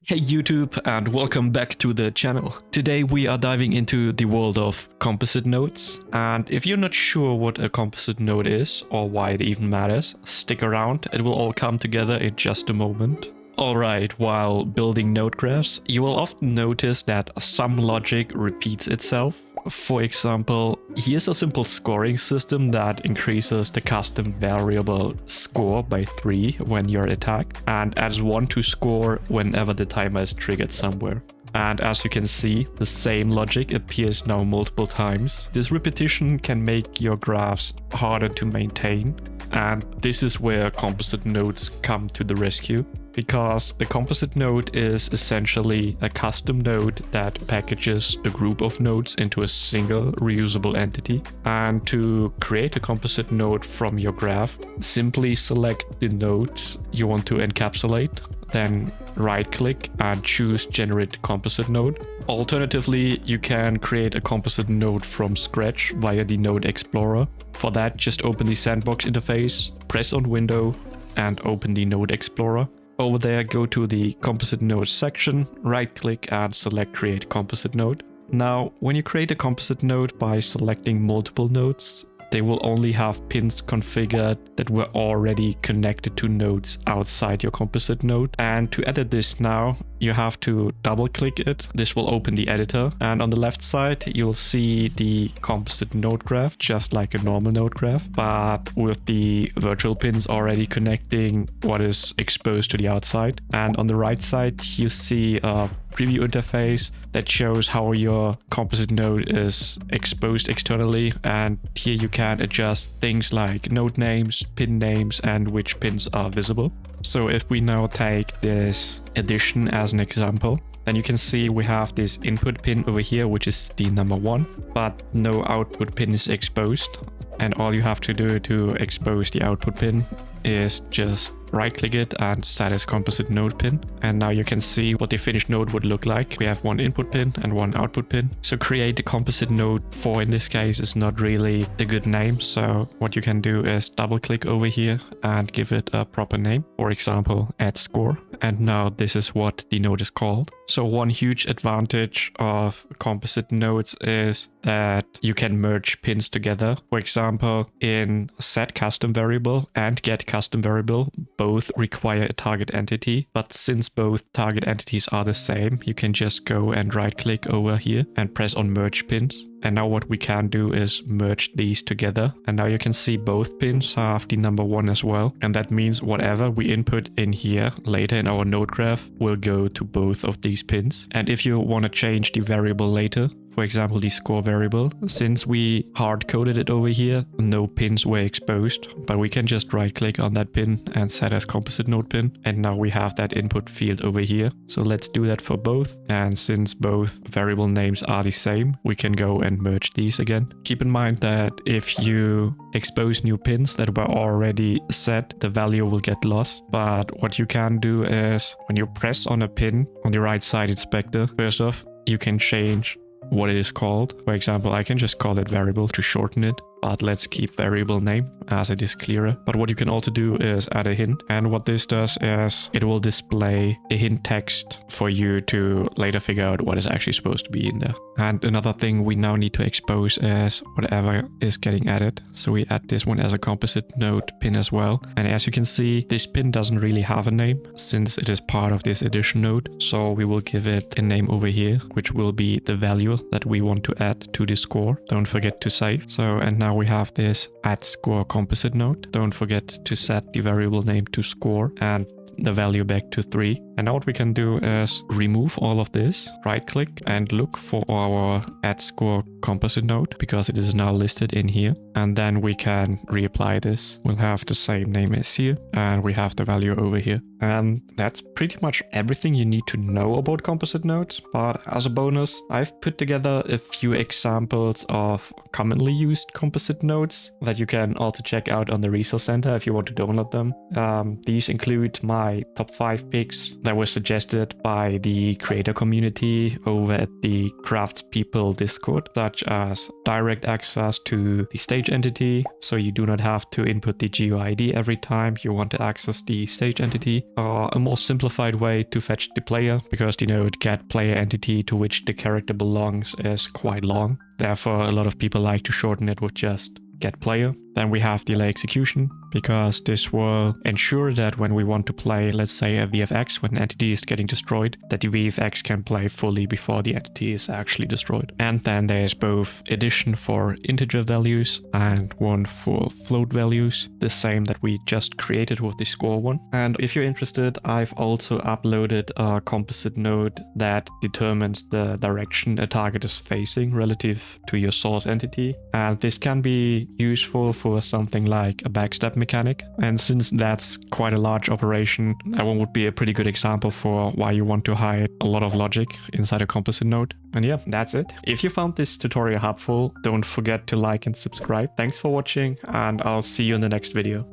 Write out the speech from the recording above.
Hey YouTube, and welcome back to the channel. Today we are diving into the world of composite nodes, and if you're not sure what a composite node is or why it even matters, stick around, it will all come together in just a moment. Alright, while building node graphs, you will often notice that some logic repeats itself. For example, here's a simple scoring system that increases the custom variable score by 3 when you're attacked and adds 1 to score whenever the timer is triggered somewhere. And as you can see, the same logic appears now multiple times. This repetition can make your graphs harder to maintain, and this is where composite nodes come to the rescue. Because a composite node is essentially a custom node that packages a group of nodes into a single reusable entity. And to create a composite node from your graph, simply select the nodes you want to encapsulate, then right-click and choose Generate Composite Node. Alternatively, you can create a composite node from scratch via the Node Explorer. For that, just open the sandbox interface, press on Window, and open the Node Explorer. Over there, go to the Composite Nodes section, right-click and select Create Composite Node. Now, when you create a composite node by selecting multiple nodes, they will only have pins configured that were already connected to nodes outside your composite node. And to edit this now, you have to double-click it. This will open the editor. And on the left side, you'll see the composite node graph, just like a normal node graph, but with the virtual pins already connecting what is exposed to the outside. And on the right side, you see a preview interface that shows how your composite node is exposed externally, and here you can adjust things like node names, pin names, and which pins are visible. So if we now take this addition as an example, then you can see we have this input pin over here, which is the number 1, but no output pin is exposed. And all you have to do to expose the output pin is just right-click it and set as composite node pin. And now you can see what the finished node would look like. We have one input pin and one output pin. So create a composite node for, in this case, is not really a good name. So what you can do is double-click over here and give it a proper name. For example, add score. And now this is what the node is called. So one huge advantage of composite nodes is that you can merge pins together. For example, in set custom variable and get custom variable, both require a target entity, but since both target entities are the same, you can just go and right click over here and press on merge pins. And now what we can do is merge these together. And now you can see both pins have the number 1 as well. And that means whatever we input in here later in our node graph will go to both of these pins. And if you want to change the variable later, for example, the score variable, since we hard-coded it over here, no pins were exposed, but we can just right-click on that pin and set as composite node pin. And now we have that input field over here. So let's do that for both. And since both variable names are the same, we can go and merge these again. Keep in mind that if you expose new pins that were already set, the value will get lost. But what you can do is when you press on a pin on the right side inspector, first off, you can change what it is called. For example, I can just call it variable to shorten it, but let's keep variable name as it is clearer. But what you can also do is add a hint. And what this does is it will display a hint text for you to later figure out what is actually supposed to be in there. And another thing we now need to expose is whatever is getting added. So we add this one as a composite node pin as well. And as you can see, this pin doesn't really have a name since it is part of this addition node. So we will give it a name over here, which will be the value that we want to add to the score. Don't forget to save. So, and now we have this add score composite node. Don't forget to set the variable name to score and the value back to 3. And now what we can do is remove all of this, right click and look for our add score composite node because it is now listed in here. And then we can reapply this. We'll have the same name as here and we have the value over here. And that's pretty much everything you need to know about composite nodes. But as a bonus, I've put together a few examples of commonly used composite nodes that you can also check out on the resource center if you want to download them. These include my top 5 picks that was suggested by the creator community over at the Craftspeople Discord, such as direct access to the stage entity, so you do not have to input the GUID every time you want to access the stage entity, or a more simplified way to fetch the player, because the node get player entity to which the character belongs is quite long. Therefore, a lot of people like to shorten it with just get player. Then we have delay execution, because this will ensure that when we want to play, let's say a VFX, when an entity is getting destroyed, that the VFX can play fully before the entity is actually destroyed. And then there's both addition for integer values and one for float values, the same that we just created with the score one. And if you're interested, I've also uploaded a composite node that determines the direction a target is facing relative to your source entity. And this can be useful for something like a backstab mechanic. And since that's quite a large operation, that one would be a pretty good example for why you want to hide a lot of logic inside a composite node. And yeah, that's it. If you found this tutorial helpful, don't forget to like and subscribe. Thanks for watching, and I'll see you in the next video.